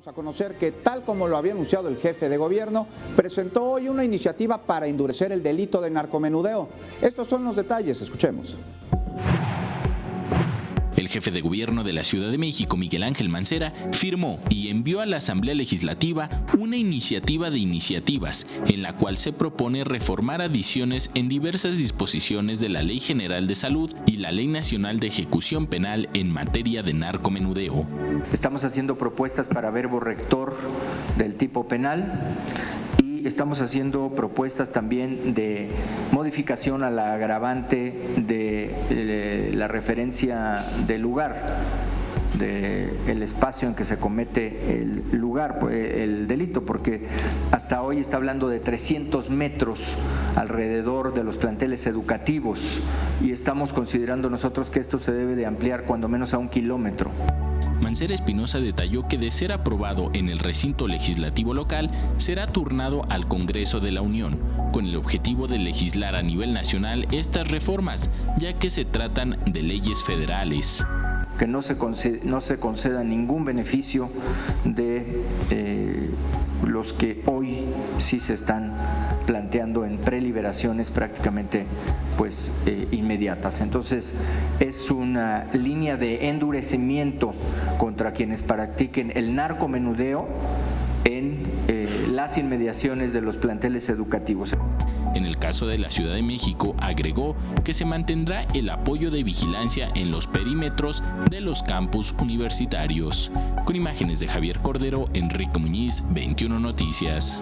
A conocer que, tal como lo había anunciado el jefe de gobierno, presentó hoy una iniciativa para endurecer el delito de narcomenudeo. Estos son los detalles, escuchemos. El jefe de gobierno de la Ciudad de México, Miguel Ángel Mancera, firmó y envió a la Asamblea Legislativa una iniciativa de iniciativas en la cual se propone reformar adiciones en diversas disposiciones de la Ley General de Salud y la Ley Nacional de Ejecución Penal en materia de narcomenudeo. Estamos haciendo propuestas para verbo rector del tipo penal y estamos haciendo propuestas también de modificación a la agravante de la referencia del lugar, del espacio en que se comete el lugar, el delito, porque hasta hoy está hablando de 300 metros alrededor de los planteles educativos y estamos considerando nosotros que esto se debe de ampliar cuando menos a 1 kilómetro. Mancera Espinosa detalló que, de ser aprobado en el recinto legislativo local, será turnado al Congreso de la Unión, con el objetivo de legislar a nivel nacional estas reformas, ya que se tratan de leyes federales. Que no se conceda ningún beneficio de los que hoy sí se están planteando en preliberaciones prácticamente inmediatas. Entonces es una línea de endurecimiento contra quienes practiquen el narcomenudeo en las inmediaciones de los planteles educativos. En el caso de la Ciudad de México, agregó que se mantendrá el apoyo de vigilancia en los perímetros de los campus universitarios. Con imágenes de Javier Cordero, Enrique Muñiz, 21 Noticias.